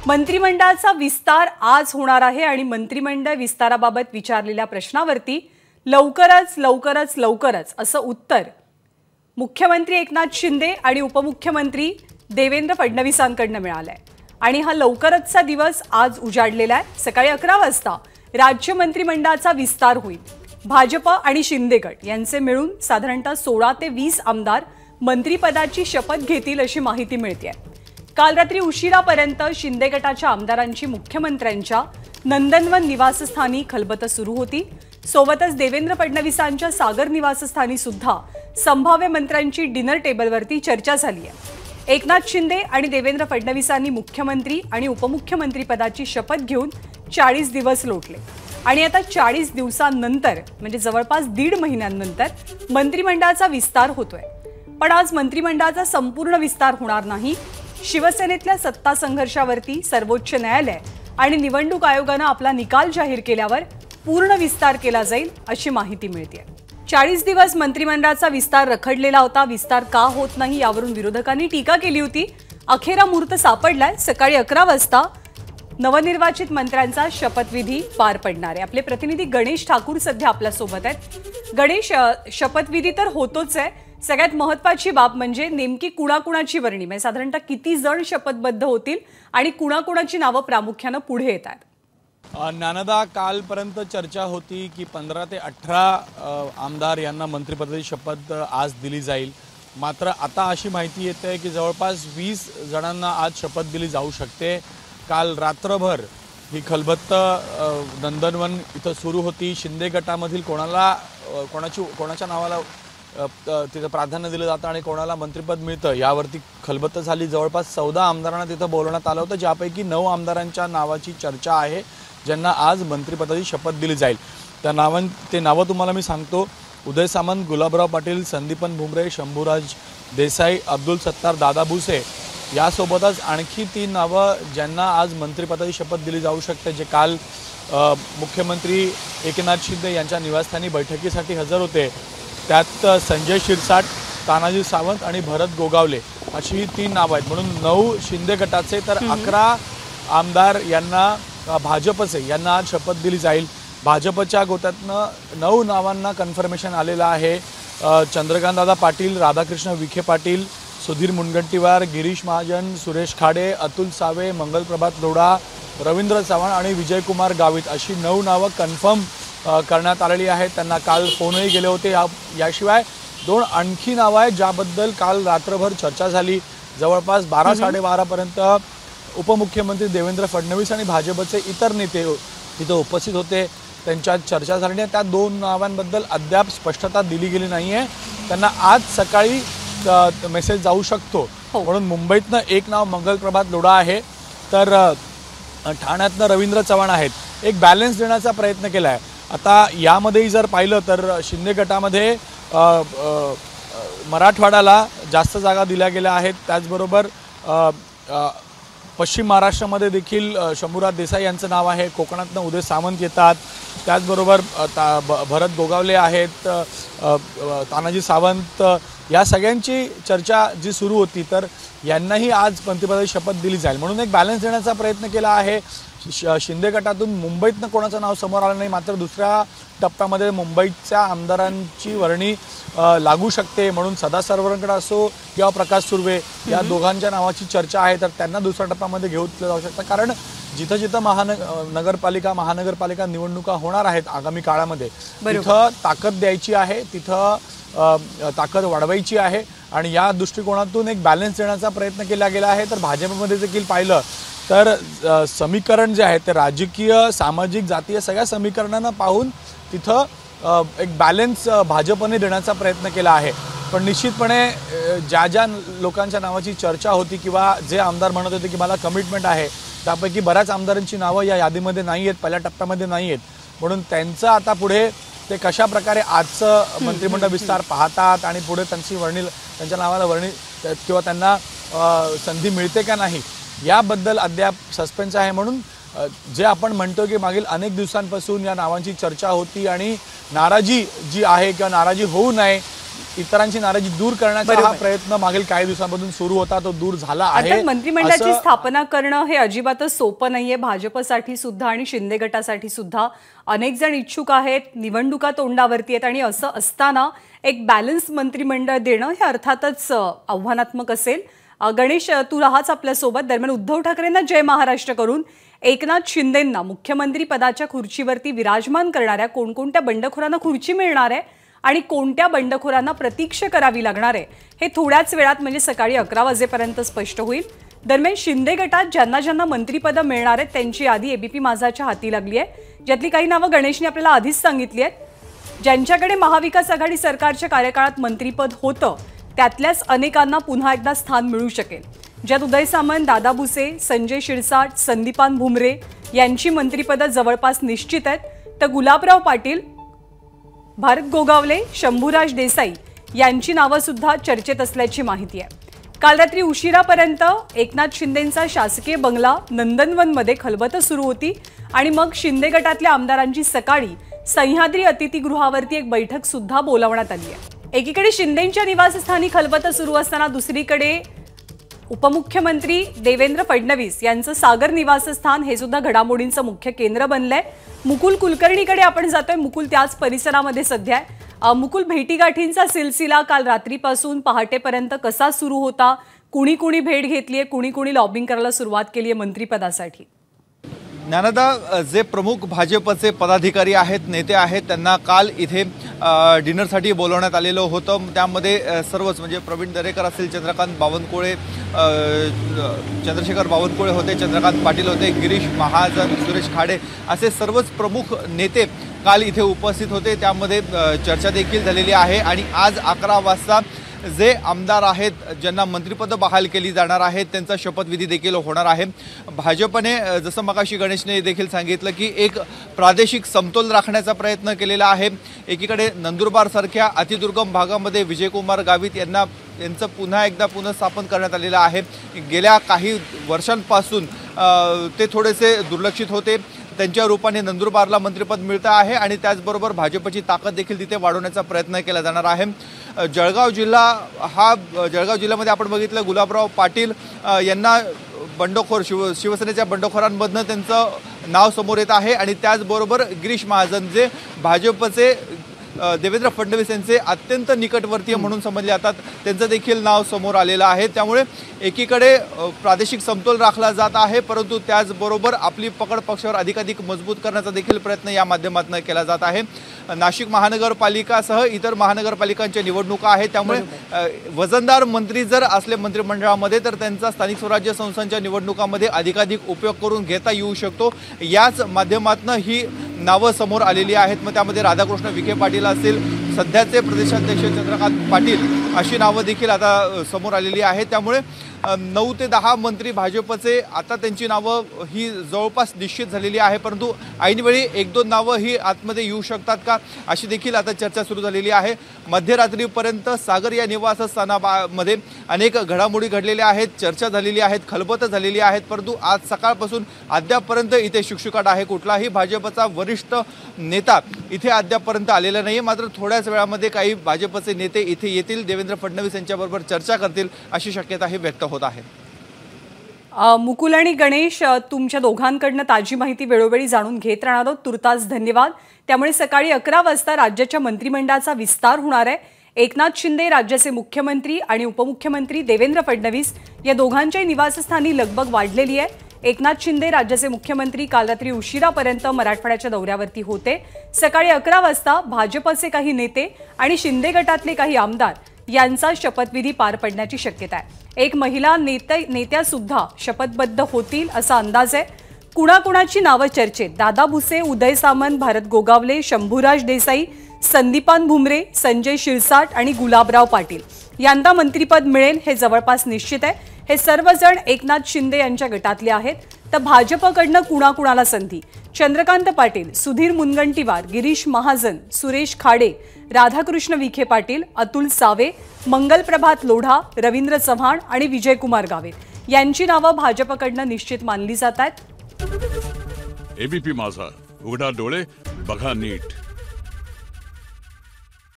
मंत्रिमंडळाचा विस्तार आज होणार आहे आणि मंत्रिमंडळ विस्ताराबाबत विचारलेल्या प्रश्नावरती लवकरच असं उत्तर मुख्यमंत्री एकनाथ शिंदे आणि उपमुख्यमंत्री देवेंद्र फडणवीसांकडून मिळालंय। आणि हा लवकरचचा दिवस आज उजाडलेला आहे। सकाळी 11 वाजता राज्य मंत्रिमंडळाचा विस्तार होईल। भाजप आणि शिंदे गट यांचे मिळून साधारणतः 16 ते 20 आमदार मंत्रिपदाची शपथ घेतील अशी माहिती मिळते। काल रात्री उशिरापर्यंत शिंदे गटाच्या आमदारांची मुख्यमंत्र्यांच्या नंदनवन निवासस्थानी खलबत सुरू होती। सोबतच देवेंद्र फडणवीसांच्या सागर निवासस्थानी सुद्धा संभाव्य मंत्र्यांची डिनर टेबलवरती चर्चा झाली आहे। एकनाथ शिंदे आणि देवेंद्र फडणवीसांनी मुख्यमंत्री आणि उपमुख्यमंत्री पदाची शपथ घेऊन 40 दिवस लोटले आणि आता 40 दिवसांनंतर म्हणजे जवळपास 1.5 महिन्यांनंतर मंत्रिमंडळाचा विस्तार होतोय। पण आज मंत्रिमंडळाचा संपूर्ण विस्तार होणार नाही। शिवसेनेतल्या सत्ता संघर्षावरती सर्वोच्च न्यायालय आणि निवडणूक आयोगाने आपला निकाल जाहीर केल्यावर पूर्ण विस्तार केला जाईल अशी माहिती मिळते। 40 दिवस मंत्रिमंडळाचा विस्तार रखडलेला होता। विस्तार का होत नाही यावरून विरोधकांनी टीका केली होती। अखेर मुहूर्त सापडलाय। सकाळी 11 वाजता नवनिर्वाचित मंत्र्यांचा शपथविधी पार पडणार आहे। आपले प्रतिनिधी गणेश ठाकूर सध्या आपल्या सोबत आहेत। गणेश, शपथविधी तर होतोच आहे। सगळ्यात महत्त्वाची बाब म्हणजे नेमकी कुणाकुणाची वर्णी, म्हणजे साधारणतः किती जण शपथबद्ध होतील आणि कुणाकुणाची नावं प्रामुख्याने पुढे येतात? ज्ञानदा, कालपर्यंत चर्चा होती की 15 ते 18 आमदार यांना मंत्रिपदाची शपथ आज दिली जाईल। मात्र आता अशी माहिती येते की जवळपास 20 जणांना आज शपथ दिली जाऊ शकते। काल रात्रभर ही खलबत्त नंदनवन इथं सुरू होती। शिंदे गटामधील कोणाच्या नावाला तिथं प्राधान्य दिलं जातं आणि कोणाला मंत्रिपद मिळतं यावरती खलबत्त झाली। जवळपास 14 आमदारांना तिथं बोलवण्यात आलं होतं, ज्यापैकी 9 आमदारांच्या नावाची चर्चा आहे ज्यांना आज मंत्रिपदाची शपथ दिली जाईल। ते नावं तुम्हाला मी सांगतो। उदय सामंत, गुलाबराव पाटील, संदीपन भुमरे, शंभूराज देसाई, अब्दुल सत्तार, दादा भुसे यासोबतच आणखी 3 नावं ज्यांना आज मंत्रिपदाची शपथ दिली जाऊ शकते, जे काल मुख्यमंत्री एकनाथ शिंदे यांच्या निवासस्थानी बैठकीसाठी हजर होते। त्यात संजय शिरसाट, तानाजी सावंत आणि भरत गोगावले अशी ही 3 नावं आहेत। म्हणून 9 शिंदे गटाचे तर 11 आमदार यांना भाजपचे यांना आज शपथ दिली जाईल। भाजपच्या गोत्यातनं 9 नावांना कन्फर्मेशन आलेलं आहे। चंद्रकांतदादा पाटील, राधाकृष्ण विखे पाटील, सुधीर मुनगंटीवार, गिरीश महाजन, सुरेश खाडे, अतुल सावे, मंगलप्रभात लोढा, रवींद्र चव्हाण आणि विजयकुमार गावित अशी 9 नावं कन्फर्म करण्यात आलेली आहेत। त्यांना काल फोनही गेले होते। याशिवाय 2 आणखी नावं आहेत ज्याबद्दल काल रात्रभर चर्चा झाली। जवळपास 12-12:30 पर्यंत उपमुख्यमंत्री देवेंद्र फडणवीस आणि भाजपचे इतर नेते तिथे उपस्थित होते, त्यांच्यात चर्चा झाली आहे। त्या 2 नावांबद्दल अद्याप स्पष्टता दिली गेली नाही आहे। त्यांना आज सकाळी मेसेज जाऊ शकतो। म्हणून मुंबईतनं एक नाव मंगलप्रभात लोढा आहे, तर ठाण्यातनं रवींद्र चव्हाण आहेत। एक बॅलन्स देण्याचा प्रयत्न केला आहे। आता यामध्येही जर पाहिलं तर शिंदे गटामध्ये मराठवाड्याला जास्त जागा दिल्या गेल्या आहेत। त्याचबरोबर पश्चिम महाराष्ट्रामध्ये देखील शंभूराज देसाई यांचं नाव आहे। कोकणातनं उदय सामंत येतात। त्याचबरोबर भरत गोगावले आहेत, तानाजी सावंत, या सगळ्यांची चर्चा जी सुरू होती, तर यांनाही आज मंत्रिपदाची शपथ दिली जाईल। म्हणून एक बॅलन्स देण्याचा प्रयत्न केला आहे। शिंदे गटातून मुंबईतनं कोणाचं नाव समोर आलं नाही, मात्र दुसऱ्या टप्प्यामध्ये मुंबईच्या आमदारांची वर्णी लागू शकते। म्हणून सदा सरवरांकडे असो किंवा प्रकाश सुर्वे या दोघांच्या नावाची चर्चा आहे, तर त्यांना दुसऱ्या टप्प्यामध्ये घेतलं जाऊ शकतं। कारण जिथं जिथं महानगरपालिका निवडणुका होणार आहेत आगामी काळामध्ये, तिथं ताकद द्यायची आहे, तिथं ताकद वाढवायची आहे आणि या दृष्टिकोनातून एक बॅलन्स देण्याचा प्रयत्न केला गेला आहे। तर भाजपमध्ये देखील पाहिलं तर समीकरण जे आहे ते राजकीय, सामाजिक, जातीय सगळ्या समीकरणांना पाहून तिथं एक बॅलन्स भाजपने देण्याचा प्रयत्न केला आहे। पण निश्चितपणे ज्या लोकांच्या नावाची चर्चा होती किंवा जे आमदार म्हणत होते की मला कमिटमेंट आहे, त्यापैकी बऱ्याच आमदारांची नावं या यादीमध्ये नाही आहेत, पहिल्या टप्प्यामध्ये नाही आहेत। म्हणून त्यांचं आता पुढे ते कशा प्रकारे आजचं मंत्रिमंडळ विस्तार पाहतात आणि पुढे त्यांच्या नावाला वर्णी किंवा त्यांना संधी मिळते का नाही याबद्दल अद्याप सस्पेन्स आहे। म्हणून जे आपण म्हणतो की मागील अनेक दिवसांपासून या नावांची चर्चा होती आणि नाराजी जी आहे किंवा नाराजी होऊ नये इतरांची नाराजी दूर करण्याचा हा प्रयत्न मागील काही दिवसांपासून सुरू होता, तो दूर झाला आहे। अर्थात मंत्रिमंडळाची स्थापना करणं हे अजिबातच सोपं नाहीये। भाजपसाठी सुद्धा आणि शिंदे गटासाठी सुद्धा अनेक जण इच्छुक आहेत, निवडणुका तोंडावरती आहेत आणि असं असताना एक बॅलन्स मंत्रिमंडळ देणं हे अर्थातच आव्हानात्मक असेल। गणेश, तू राहाच आपल्यासोबत। दरम्यान उद्धव ठाकरेंना जय महाराष्ट्र करून एकनाथ शिंदेंना मुख्यमंत्री पदाच्या खुर्चीवरती विराजमान करणाऱ्या कोणकोणत्या बंडखोरांना खुर्ची मिळणार आहे आणि कोणत्या बंडखोरांना प्रतीक्षा करावी लागणार आहे हे थोड्याच वेळात म्हणजे सकाळी 11 वाजेपर्यंत स्पष्ट होईल। दरम्यान शिंदे गटात ज्यांना ज्यांना मंत्रिपदं मिळणार आहेत त्यांची यादी एबीपी माझाच्या हाती लागली आहे, ज्यातली काही नावं गणेशने आपल्याला आधीच सांगितली आहेत। ज्यांच्याकडे महाविकास आघाडी सरकारच्या कार्यकाळात मंत्रिपद होतं त्यातल्याच अनेकांना पुन्हा एकदा स्थान मिळू शकेल, ज्यात उदय सामंत, दादा भुसे, संजय शिरसाट, संदीपान भुमरे यांची मंत्रिपदं जवळपास निश्चित आहेत, तर गुलाबराव पाटील, भारत गोगावले, शंभूराज देसाई यांची नावं सुद्धा चर्चेत असल्याची माहिती आहे। काल रात्री उशिरापर्यंत एकनाथ शिंदेंचा शासकीय बंगला नंदनवनमध्ये खलबतं सुरू होती आणि मग शिंदे गटातल्या आमदारांची सकाळी सह्याद्री अतिथीगृहावरती एक बैठक सुद्धा बोलावण्यात आली आहे। एकीकडे शिंदेंच्या निवासस्थानी खलबतं सुरू असताना दुसरीकडे उपमुख्यमंत्री देवेंद्र फडणवीस यांचं सागर निवासस्थान हे सुद्धा घडामोडींचं मुख्य केंद्र बनलंय। मुकुल कुलकर्णीकडे आपण जातोय। मुकुल त्याच परिसरामध्ये सध्या आहे। मुकुल, भेटीगाठींचा सिलसिला काल रात्रीपासून पहाटेपर्यंत कसा सुरू होता? कुणी कुणी भेट घेतलीये, कुणी कुणी लॉबिंग करायला सुरुवात केली आहे मंत्रिपदासाठी? ज्ञानदा, जे प्रमुख भाजपचे पदाधिकारी आहेत, नेते आहेत, त्यांना काल इथे डिनरसाठी बोलवण्यात आलेलं होतं। त्यामध्ये सर्वच म्हणजे प्रवीण दरेकर असेल, चंद्रकांत बावनकुळे, चंद्रशेखर बावनकुळे होते, चंद्रकांत पाटील होते, गिरीश महाजन, सुरेश खाडे असे सर्वच प्रमुख नेते काल इथे उपस्थित होते। त्यामध्ये चर्चा देखील झालेली आहे आणि आज 11 वाजता जे आमदार आहेत ज्यांना मंत्रिपदं बहाल केली जाणार आहेत त्यांचा शपथविधी देखील होणार आहे। भाजपने जसं मगाशी गणेशने देखील सांगितलं की एक प्रादेशिक समतोल राखण्याचा प्रयत्न केलेला आहे। एकीकडे नंदुरबारसारख्या अतिदुर्गम भागामध्ये विजयकुमार गावित यांचं पुन्हा एकदा पुनर्स्थापन करण्यात आलेलं आहे। गेल्या काही वर्षांपासून ते थोडेसे दुर्लक्षित होते, त्यांच्या रूपाने नंदुरबारला मंत्रिपद मिळतं आहे आणि त्याचबरोबर भाजपची ताकद देखील तिथे वाढवण्याचा प्रयत्न केला जाणार आहे। जळगाव जिल्ह्यामध्ये आपण बघितलं गुलाबराव पाटील यांना बंडखोर शिवसेनेच्या बंडखोरांमधनं त्यांचं नाव समोर येत आहे आणि त्याचबरोबर गिरीश महाजन जे भाजपचे देवेंद्र फडणवीस यांचे अत्यंत निकटवर्तीय म्हणून समजले जातात, त्यांचं देखील नाव समोर आलेलं आहे। त्यामुळे एकीकडे प्रादेशिक समतोल राखला जात आहे, परंतु त्याचबरोबर आपली पकड पक्षावर अधिकाधिक मजबूत करण्याचा देखील प्रयत्न या माध्यमातून केला जात आहे। नाशिक महानगरपालिकासह इतर महानगरपालिकांच्या निवडणुका आहेत, त्यामुळे वजनदार मंत्री जर असले मंत्रिमंडळामध्ये तर त्यांचा स्थानिक स्वराज्य संस्थांच्या निवडणुकांमध्ये अधिकाधिक उपयोग करून घेता येऊ शकतो। याच माध्यमातून ही नावं समोर आलेली आहेत। मग त्यामध्ये राधाकृष्ण विखे पाटील असेल, सध्याचे प्रदेशाध्यक्ष चंद्रकांत पाटील अशी नावं देखील आता समोर आलेली आहेत। त्यामुळे 9 ते 10 मंत्री भाजपचे आता त्यांची नावं ही जवळपास निश्चित झालेली आहे, परंतु ऐनवेळी 1-2 नावं ही आतमध्ये येऊ शकतात का अशी देखील आता चर्चा सुरू झालेली आहे। मध्यरात्रीपर्यंत सागर या निवासस्थानामध्ये अनेक घडामोडी घडलेल्या आहेत, चर्चा झालेली आहेत, खलबतं झालेली आहेत, परंतु आज सकाळपासून अद्यापपर्यंत इथे शुकशुकाट आहे। कुठलाही भाजपचा वरिष्ठ नेता इथे अद्यापपर्यंत आलेला नाही। मात्र थोड्याच वेळामध्ये काही भाजपचे नेते इथे येतील, देवेंद्र फडणवीस यांच्याबरोबर चर्चा करतील अशी शक्यता ही व्यक्त होत आहे। मुकुल आणि गणेश, तुमच्या दोघांकडनं ताजी माहिती वेळोवेळी जाणून घेत राहणार आहोत, तुर्तास धन्यवाद। त्यामुळे सकाळी 11 वाजता राज्याच्या मंत्रिमंडळाचा विस्तार होणार आहे। एकनाथ शिंदे राज्याचे मुख्यमंत्री आणि उपमुख्यमंत्री देवेंद्र फडणवीस या दोघांच्या निवासस्थानी लगबग वाढलेली आहे। एकनाथ शिंदे राज्याचे मुख्यमंत्री काल रात्री उशिरापर्यंत मराठवाड्याच्या दौऱ्यावरती होते। सकाळी 11 वाजता भाजपचे काही नेते आणि शिंदे गटातले काही आमदार यांचा शपथविधी पार पडण्याची शक्यता आहे। एक महिला नेत्या सुद्धा शपथबद्ध होतील असा अंदाज आहे। कुणाकुणाची नावं चर्चेत? दादा भुसे, उदय सामंत, भारत गोगावले, शंभूराज देसाई, संदीपान भुमरे, संजय शिरसाट आणि गुलाबराव पाटील यांना मंत्रिपद मिळेल हे जवळपास निश्चित आहे। हे सर्वजण एकनाथ शिंदे यांच्या गटातले आहेत। तर भाजपकडनं कुणाकुणाला संधी? चंद्रकांत पाटील, सुधीर मुनगंटीवार, गिरीश महाजन, सुरेश खाडे, राधाकृष्ण विखे पाटील, अतुल सावे, मंगलप्रभात लोढा, रवींद्र चव्हाण आणि विजयकुमार गावित यांची नावं भाजपकडनं निश्चित मानली जात आहेत। एबीपी माझा, उघडा डोळे बघा नीट।